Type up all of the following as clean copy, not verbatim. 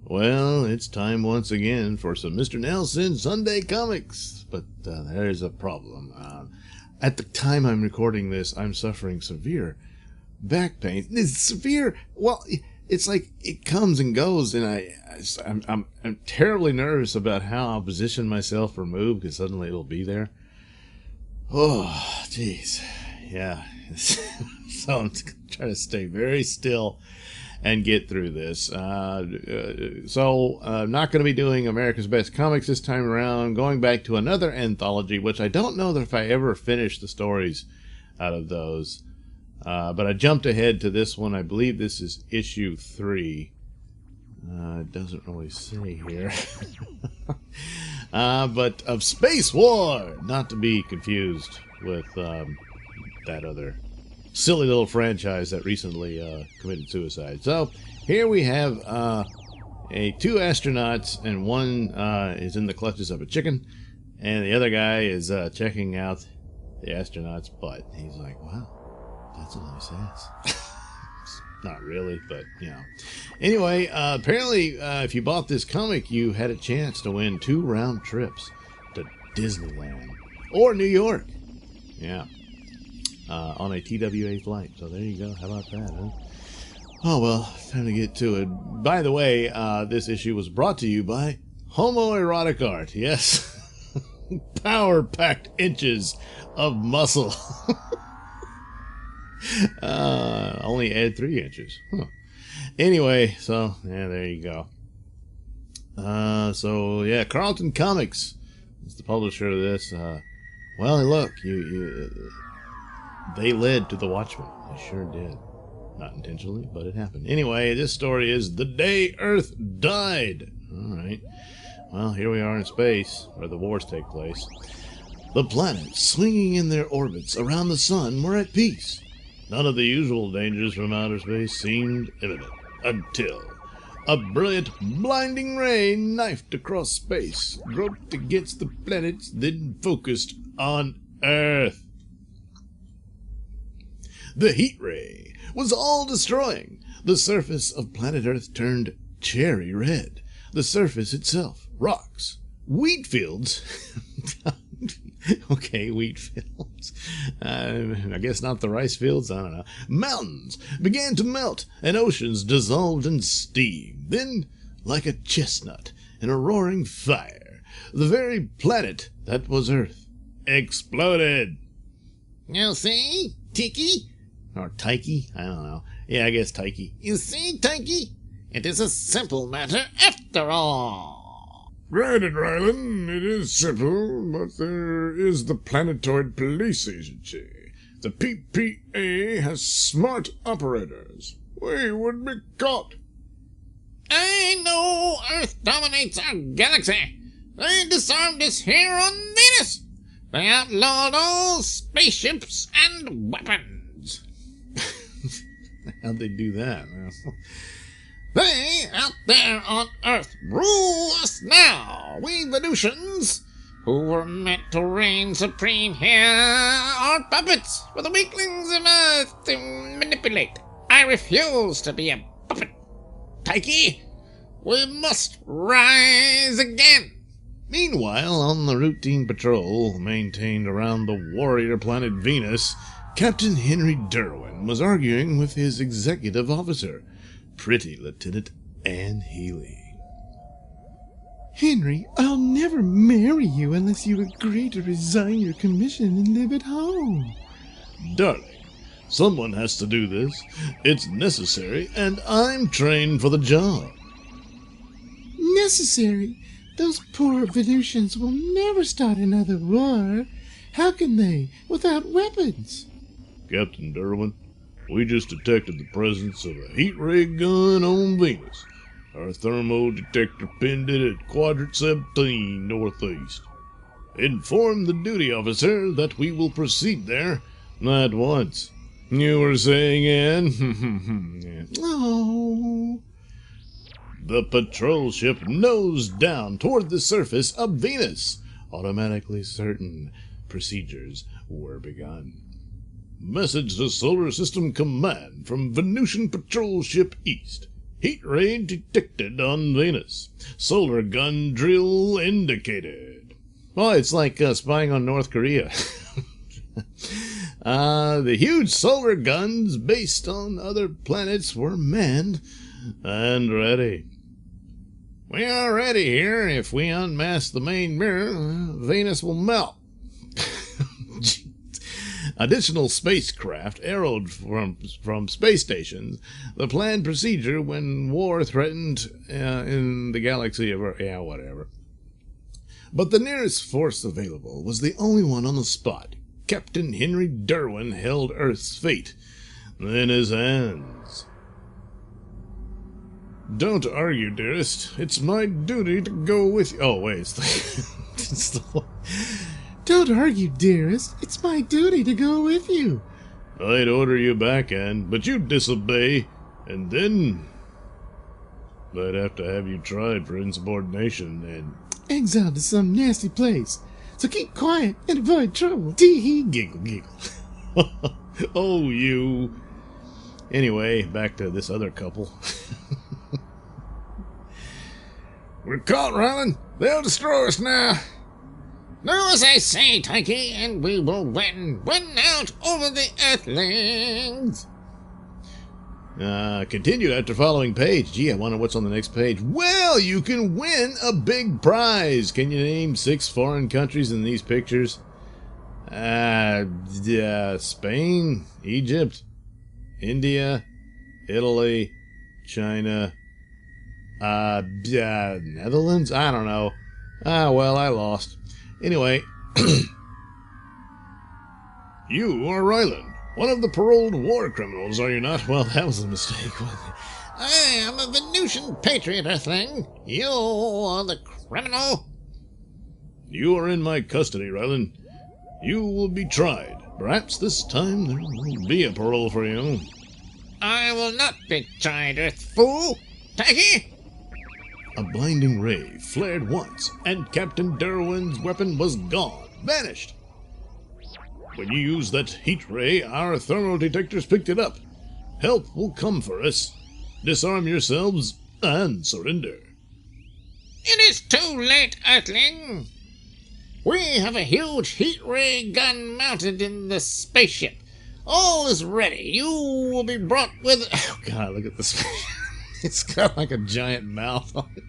Well, it's time once again for some Mr. Nailsin Sunday comics. But there's a problem. At the time I'm recording this, I'm suffering severe back pain. It's severe. Well, it's like it comes and goes, and I'm terribly nervous about how I'll position myself or move because suddenly it'll be there. Oh, jeez. Yeah. So I'm trying to stay very still and get through this. So I'm not going to be doing America's Best Comics this time around. Going back to another anthology, which I don't know if I ever finished the stories out of those. But I jumped ahead to this one. I believe this is issue 3. It doesn't really say here. But of Space War, not to be confused with that other silly little franchise that recently committed suicide. So here we have 2 astronauts, and one is in the clutches of a chicken, and the other guy is checking out the astronaut's butt. He's like, wow, that's a nice ass. Not really, but you know. Anyway, apparently if you bought this comic, you had a chance to win 2 round trips to Disneyland or New York. Yeah. On a TWA flight. So there you go. How about that, huh? Oh, well, time to get to it. By the way, this issue was brought to you by homoerotic art. Yes. Power-packed inches of muscle. Only add 3 inches. Huh. Anyway, so, yeah, there you go. So, yeah, Carlton Comics is the publisher of this. Well, look, they led to the Watchmen. They sure did. Not intentionally, but it happened. Anyway, this story is The Day Earth Died. Alright. Well, here we are in space, where the wars take place. The planets, swinging in their orbits around the sun, were at peace. None of the usual dangers from outer space seemed imminent, until a brilliant, blinding ray knifed across space, groped against the planets, then focused on Earth. The heat ray was all-destroying. The surface of planet Earth turned cherry red. The surface itself, rocks, wheat fields. Okay, wheat fields. I guess not the rice fields, I don't know. Mountains began to melt, and oceans dissolved in steam. Then, like a chestnut in a roaring fire, the very planet that was Earth exploded. You see, Tiki? Or Taiki? I don't know. Yeah, I guess Taiki. You see, Taiki? It is a simple matter after all. Granted, Rylan, it is simple, but there is the Planetoid Police Agency. The PPA has smart operators. We would be caught. I know Earth dominates our galaxy. They disarmed us here on Venus. They outlawed all spaceships and weapons. How'd they do that? They, out there on Earth, rule us now. We Venusians, who were meant to reign supreme here, are puppets for the weaklings of Earth to manipulate. I refuse to be a puppet. Taiki, we must rise again. Meanwhile, on the routine patrol maintained around the warrior planet Venus, Captain Henry Derwin was arguing with his executive officer, pretty Lieutenant Anne Healy. Henry, I'll never marry you unless you agree to resign your commission and live at home. Darling, someone has to do this. It's necessary, and I'm trained for the job. Necessary? Those poor Venusians will never start another war. How can they, without weapons? Captain Derwin, we just detected the presence of a heat ray gun on Venus. Our thermo detector pinned it at quadrant 17 northeast. Inform the duty officer that we will proceed there at once. You were saying, Anne? Yeah. Oh. The patrol ship nosed down toward the surface of Venus. Automatically certain procedures were begun. Message to Solar System Command from Venusian Patrol Ship East. Heat ray detected on Venus. Solar gun drill indicated. Oh, it's like spying on North Korea. The huge solar guns based on other planets were manned and ready. We are ready here. If we unmask the main mirror, Venus will melt. Additional spacecraft arrowed from space stations. The planned procedure when war threatened in the galaxy of Earth. Yeah, whatever. But the nearest force available was the only one on the spot. Captain Henry Derwin held Earth's fate in his hands. Don't argue, dearest. It's my duty to go with you. Oh, wait. It's the Don't argue, dearest. It's my duty to go with you. I'd order you back, Anne, but you disobey, and then I'd have to have you tried for insubordination and exiled to some nasty place. So keep quiet and avoid trouble. Tee-hee. Giggle, giggle. Oh, you. Anyway, back to this other couple. We're caught, Ryland. They'll destroy us now. Do as I say, Tikey, and we will win out over the Earthlings. Continued after following page. Gee, I wonder what's on the next page. Well, you can win a big prize. Can you name 6 foreign countries in these pictures? Spain, Egypt, India, Italy, China, Netherlands? I don't know. Well, I lost. Anyway, you are Ryland, one of the paroled war criminals, are you not? Well, that was a mistake. I am a Venusian patriot, Earthling. You are the criminal. You are in my custody, Ryland. You will be tried. Perhaps this time there will be a parole for you. I will not be tried, Earth fool. Tikey? A blinding ray flared once, and Captain Derwin's weapon was gone, vanished. When you used that heat ray, our thermal detectors picked it up. Help will come for us. Disarm yourselves and surrender. It is too late, Earthling. We have a huge heat ray gun mounted in the spaceship. All is ready. You will be brought with... Oh, God, look at this. It's got like a giant mouth on it.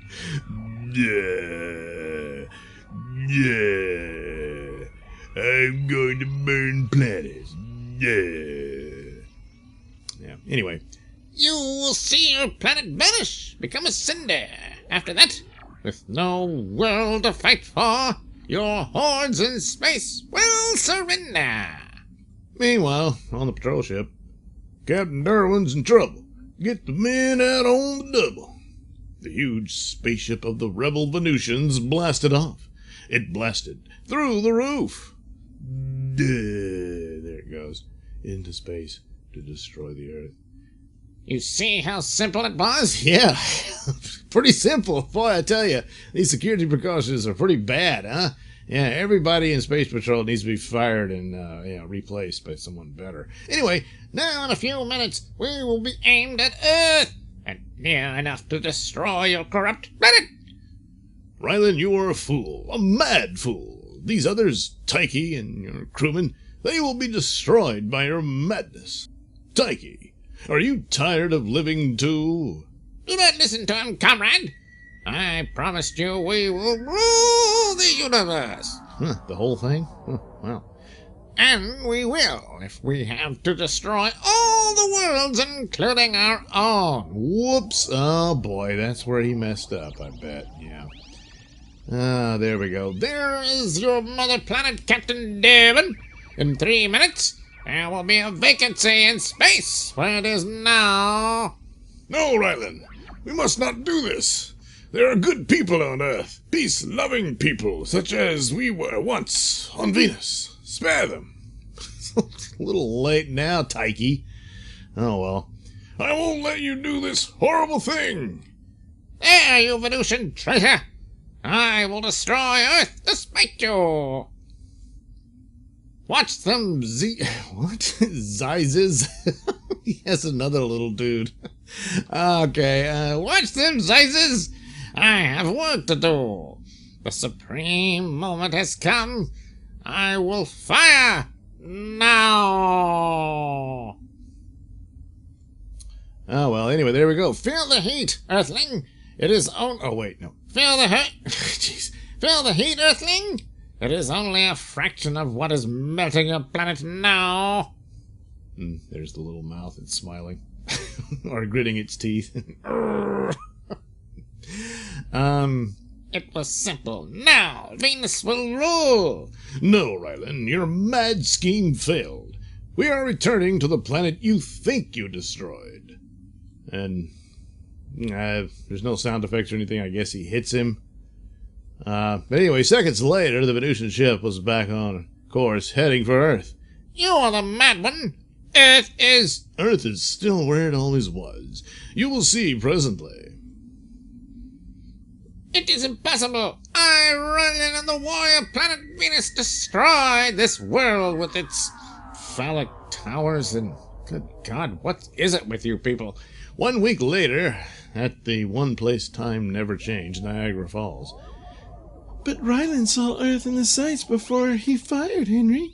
Yeah. I'm going to burn planets. Yeah. Anyway. You will see your planet vanish, become a cinder. After that, with no world to fight for, your hordes in space will surrender. Meanwhile, on the patrol ship, Captain Derwin's in trouble. Get the men out on the double. The huge spaceship of the rebel Venusians blasted off. It blasted through the roof. There it goes. Into space to destroy the Earth. You see how simple it was? Yeah, pretty simple. Boy, I tell you, these security precautions are pretty bad, huh? Yeah, everybody in Space Patrol needs to be fired and replaced by someone better. Anyway, now in a few minutes, we will be aimed at Earth, and near enough to destroy your corrupt planet. Ryland, you are a fool, a mad fool. These others, Tikey and your crewmen, they will be destroyed by your madness. Tikey, are you tired of living too? Do not listen to him, comrade. I promised you we will rule the universe. The whole thing? Well. And we will, if we have to destroy all the worlds, including our own. Whoops. Oh, boy, that's where he messed up, I bet. Yeah. There we go. There is your mother planet, Captain Derwin. In 3 minutes, there will be a vacancy in space where it is now. No, Ryland. We must not do this. There are good people on Earth, peace-loving people, such as we were once on Venus. Spare them. A little late now, Tikey. Oh, well. I won't let you do this horrible thing. There, you Venusian traitor. I will destroy Earth despite you. Watch them What? Zizes? He has another little dude. Okay, watch them, Zizes. I have work to do. The supreme moment has come. I will fire now. Oh, well, anyway, there we go. Feel the heat, Earthling. It is on. Oh, wait, no. Feel the hurt. Jeez. Feel the heat, Earthling. It is only a fraction of what is melting your planet now. There's the little mouth. It's smiling. Or gritting its teeth. It was simple. Now, Venus will rule. No, Rylan, your mad scheme failed. We are returning to the planet you think you destroyed. And there's no sound effects or anything. I guess he hits him. But anyway, seconds later, the Venusian ship was back on course, heading for Earth. You are the mad one. Earth is still where it always was. You will see presently. It is impossible. I, Rylan, and the warrior planet Venus destroy this world with its phallic towers and... Good God, what is it with you people? 1 week later, at the one place time never changed, Niagara Falls. But Rylan saw Earth in the sights before he fired, Henry.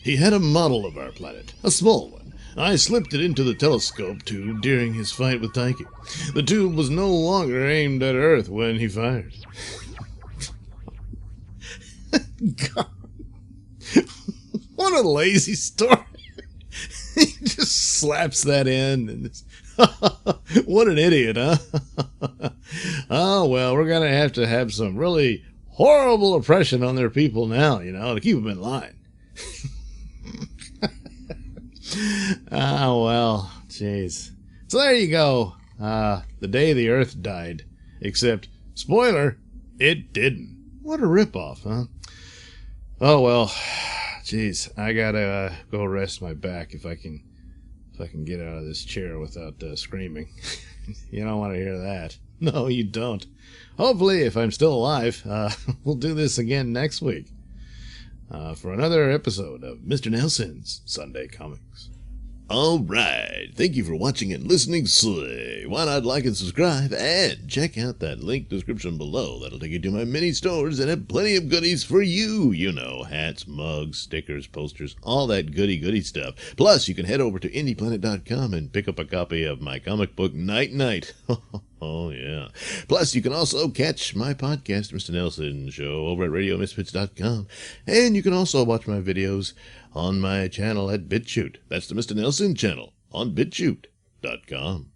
He had a model of our planet, a small one. I slipped it into the telescope tube during his fight with Tyche. The tube was no longer aimed at Earth when he fired. God. What a lazy story. He just slaps that in. And what an idiot, huh? Oh, well, we're going to have some really horrible oppression on their people now, to keep them in line. Oh, well, jeez. So there you go. The day the Earth died. Except, spoiler, it didn't. What a ripoff, huh? Oh, well, jeez. I gotta go rest my back if I can get out of this chair without screaming. You don't want to hear that. No, you don't. Hopefully, if I'm still alive, we'll do this again next week. For another episode of Mr. Nailsin's Sunday Comics. All right. Thank you for watching and listening. Why not like and subscribe and check out that link description below. That'll take you to my mini stores and have plenty of goodies for you. Hats, mugs, stickers, posters, all that goody stuff. Plus, you can head over to indieplanet.com and pick up a copy of my comic book Night Night. Oh, yeah. Plus, you can also catch my podcast, Mr. Nailsin Show, over at RadioMisfits.com. And you can also watch my videos on my channel at BitChute. That's the Mr. Nailsin channel on BitChute.com.